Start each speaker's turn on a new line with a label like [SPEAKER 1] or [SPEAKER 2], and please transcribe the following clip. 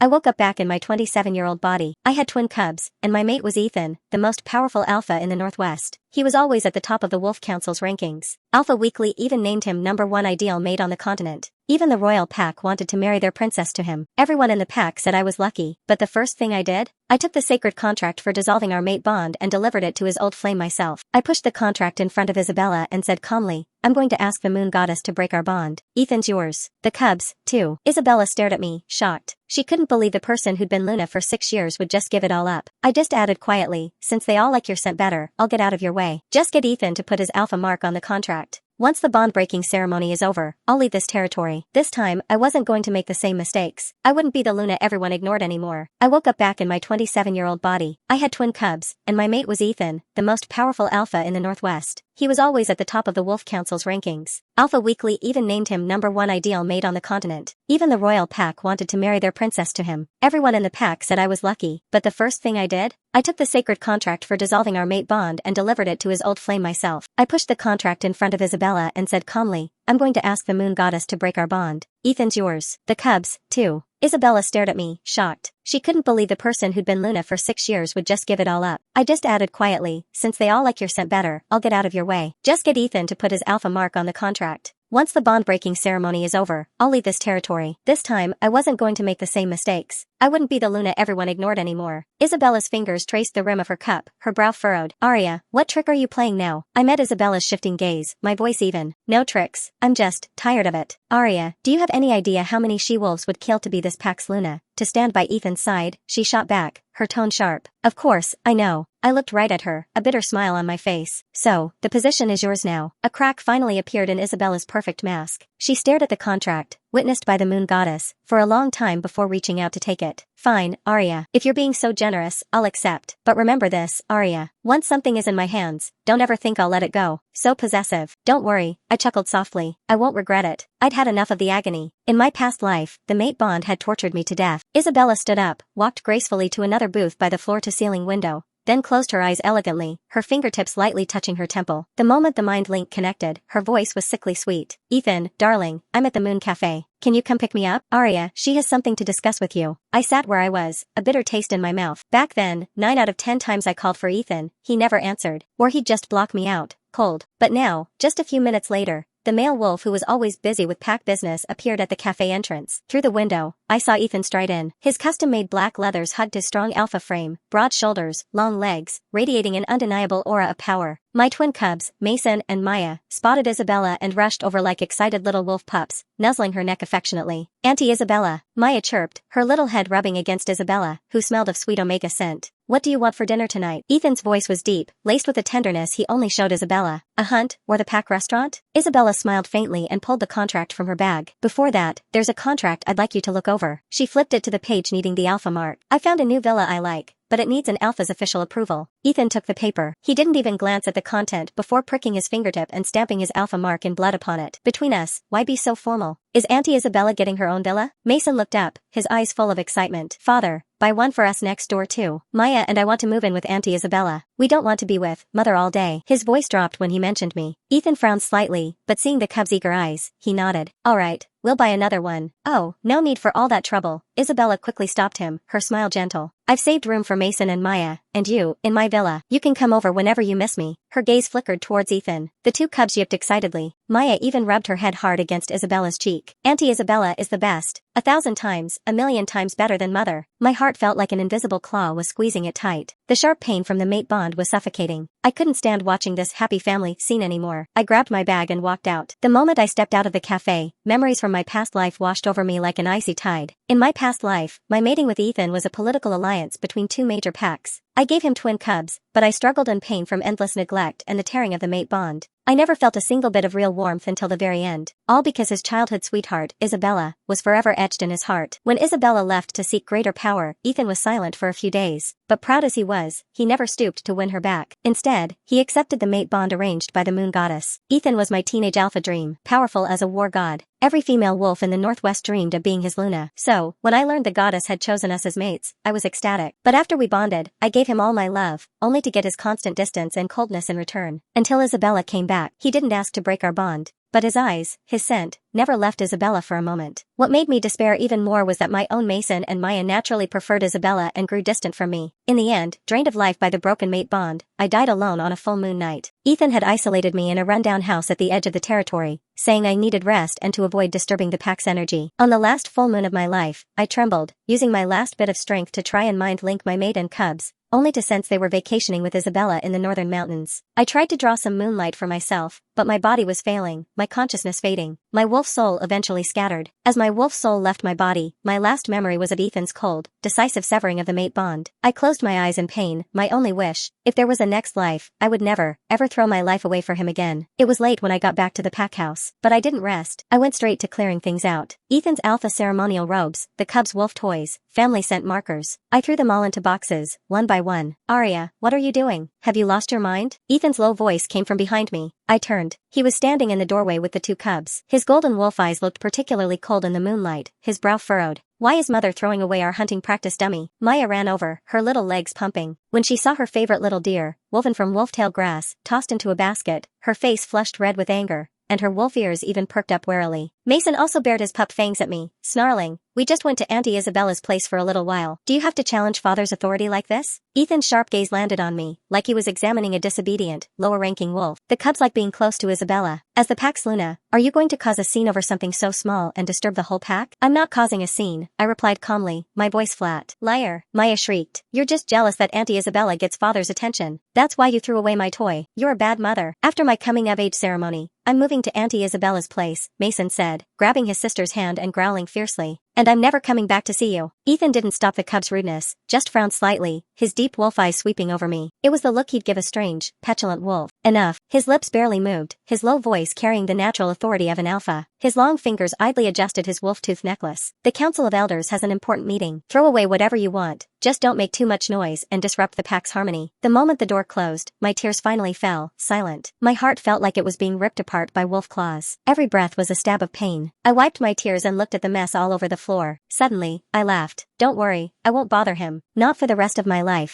[SPEAKER 1] I woke up back in my 27-year-old body. I had twin cubs, and my mate was Ethan, the most powerful alpha in the Northwest. He was always at the top of the Wolf Council's rankings. Alpha Weekly even named him #1 ideal mate on the continent. Even the royal pack wanted to marry their princess to him. Everyone in the pack said I was lucky, but the first thing I did? I took the sacred contract for dissolving our mate bond and delivered it to his old flame myself. I pushed the contract in front of Isabella and said calmly, I'm going to ask the moon goddess to break our bond. Ethan's yours. The cubs, too. Isabella stared at me, shocked. She couldn't believe the person who'd been Luna for 6 years would just give it all up. I just added quietly, since they all like your scent better, I'll get out of your way. Just get Ethan to put his alpha mark on the contract. Once the bond-breaking ceremony is over, I'll leave this territory. This time, I wasn't going to make the same mistakes. I wouldn't be the Luna everyone ignored anymore. I woke up back in my 27-year-old body. I had twin cubs, and my mate was Ethan, the most powerful alpha in the Northwest. He was always at the top of the Wolf Council's rankings. Alpha Weekly even named him #1 ideal mate on the continent. Even the royal pack wanted to marry their princess to him. Everyone in the pack said I was lucky, but the first thing I did? I took the sacred contract for dissolving our mate bond and delivered it to his old flame myself. I pushed the contract in front of Isabella and said calmly, I'm going to ask the moon goddess to break our bond. Ethan's yours. The cubs, too. Isabella stared at me, shocked. She couldn't believe the person who'd been Luna for 6 years would just give it all up. I just added quietly, since they all like your scent better, I'll get out of your way. Just get Ethan to put his alpha mark on the contract. Once the bond-breaking ceremony is over, I'll leave this territory. This time, I wasn't going to make the same mistakes. I wouldn't be the Luna everyone ignored anymore. Isabella's fingers traced the rim of her cup, her brow furrowed. Arya, what trick are you playing now? I met Isabella's shifting gaze, my voice even. No tricks. I'm just tired of it. Arya, do you have any idea how many she-wolves would kill to be this pack's Luna? To stand by Ethan's side, she shot back, her tone sharp. Of course, I know. I looked right at her, a bitter smile on my face. So, the position is yours now. A crack finally appeared in Isabella's perfect mask. She stared at the contract, witnessed by the moon goddess, for a long time before reaching out to take it. Fine, Arya. If you're being so generous, I'll accept. But remember this, Arya. Once something is in my hands, don't ever think I'll let it go. So possessive. Don't worry, I chuckled softly. I won't regret it. I'd had enough of the agony. In my past life, the mate bond had tortured me to death. Isabella stood up, walked gracefully to another booth by the floor-to-ceiling window, then closed her eyes elegantly, her fingertips lightly touching her temple. The moment the mind link connected, her voice was sickly sweet. Ethan, darling, I'm at the Moon Cafe. Can you come pick me up? Arya, she has something to discuss with you. I sat where I was, a bitter taste in my mouth. Back then, 9 out of 10 times I called for Ethan, he never answered, or he'd just block me out, cold. But now, just a few minutes later, the male wolf who was always busy with pack business appeared at the cafe entrance. Through the window, I saw Ethan stride in. His custom-made black leathers hugged his strong alpha frame, broad shoulders, long legs, radiating an undeniable aura of power. My twin cubs, Mason and Maya, spotted Isabella and rushed over like excited little wolf pups, nuzzling her neck affectionately. Auntie Isabella, Maya chirped, her little head rubbing against Isabella, who smelled of sweet omega scent. What do you want for dinner tonight? Ethan's voice was deep, laced with a tenderness he only showed Isabella. A hunt, or the pack restaurant? Isabella smiled faintly and pulled the contract from her bag. Before that, there's a contract I'd like you to look over. She flipped it to the page needing the alpha mark. I found a new villa I like, but it needs an alpha's official approval. Ethan took the paper. He didn't even glance at the content before pricking his fingertip and stamping his alpha mark in blood upon it. Between us, why be so formal? Is Auntie Isabella getting her own villa? Mason looked up, his eyes full of excitement. Father, buy one for us next door too. Maya and I want to move in with Auntie Isabella. We don't want to be with Mother all day. His voice dropped when he mentioned me. Ethan frowned slightly, but seeing the cub's eager eyes, he nodded. All right, we'll buy another one. Oh, no need for all that trouble. Isabella quickly stopped him, her smile gentle. I've saved room for Mason and Maya, and you, in my villa. You can come over whenever you miss me. Her gaze flickered towards Ethan. The two cubs yipped excitedly. Maya even rubbed her head hard against Isabella's cheek. Auntie Isabella is the best. 1,000 times, 1,000,000 times better than Mother. My heart felt like an invisible claw was squeezing it tight. The sharp pain from the mate bond was suffocating. I couldn't stand watching this happy family scene anymore. I grabbed my bag and walked out. The moment I stepped out of the cafe, memories from my past life washed over me like an icy tide. In my past life, my mating with Ethan was a political alliance between two major packs. I gave him twin cubs, but I struggled in pain from endless neglect and the tearing of the mate bond. I never felt a single bit of real warmth until the very end, all because his childhood sweetheart, Isabella, was forever etched in his heart. When Isabella left to seek greater power, Ethan was silent for a few days, but proud as he was, he never stooped to win her back. Instead, he accepted the mate bond arranged by the moon goddess. Ethan was my teenage alpha dream, powerful as a war god. Every female wolf in the Northwest dreamed of being his Luna. So, when I learned the goddess had chosen us as mates, I was ecstatic. But after we bonded, I gave him all my love, only to get his constant distance and coldness in return. Until Isabella came back. He didn't ask to break our bond. but his eyes, his scent, never left Isabella for a moment. What made me despair even more was that my own Mason and Maya naturally preferred Isabella and grew distant from me. In the end, drained of life by the broken mate bond, I died alone on a full moon night. Ethan had isolated me in a rundown house at the edge of the territory, saying I needed rest and to avoid disturbing the pack's energy. On the last full moon of my life, I trembled, using my last bit of strength to try and mind-link my mate and cubs, only to sense they were vacationing with Isabella in the northern mountains. I tried to draw some moonlight for myself, but my body was failing, my consciousness fading. My wolf soul eventually scattered. As my wolf soul left my body, my last memory was of Ethan's cold, decisive severing of the mate bond. I closed my eyes in pain, my only wish, if there was a next life, I would never, ever throw my life away for him again. It was late when I got back to the pack house, but I didn't rest. I went straight to clearing things out. Ethan's alpha ceremonial robes, the cubs' wolf toys, family scent markers. I threw them all into boxes, one by one. Arya, what are you doing? Have you lost your mind? Ethan's low voice came from behind me. I turned. He was standing in the doorway with the two cubs. His golden wolf eyes looked particularly cold in the moonlight, his brow furrowed. Why is mother throwing away our hunting practice dummy? Maya ran over, her little legs pumping. When she saw her favorite little deer, woven from wolf-tail grass, tossed into a basket, her face flushed red with anger, and her wolf ears even perked up warily. Mason also bared his pup fangs at me, snarling, "We just went to Auntie Isabella's place for a little while. Do you have to challenge father's authority like this?" Ethan's sharp gaze landed on me, like he was examining a disobedient, lower-ranking wolf. The cubs like being close to Isabella. As the pack's Luna, are you going to cause a scene over something so small and disturb the whole pack? I'm not causing a scene, I replied calmly, my voice flat. Liar, Maya shrieked. You're just jealous that Auntie Isabella gets father's attention. That's why you threw away my toy. You're a bad mother. After my coming-of-age ceremony, I'm moving to Auntie Isabella's place, Mason said, grabbing his sister's hand and growling fiercely. And I'm never coming back to see you. Ethan didn't stop the cub's rudeness, just frowned slightly, his deep wolf eyes sweeping over me. It was the look he'd give a strange, petulant wolf. Enough. His lips barely moved, his low voice carrying the natural authority of an alpha. His long fingers idly adjusted his wolf-tooth necklace. The Council of Elders has an important meeting. Throw away whatever you want, just don't make too much noise and disrupt the pack's harmony. The moment the door closed, my tears finally fell, silent. My heart felt like it was being ripped apart by wolf claws. Every breath was a stab of pain. I wiped my tears and looked at the mess all over the floor. Suddenly, I laughed. Don't worry, I won't bother him. Not for the rest of my life.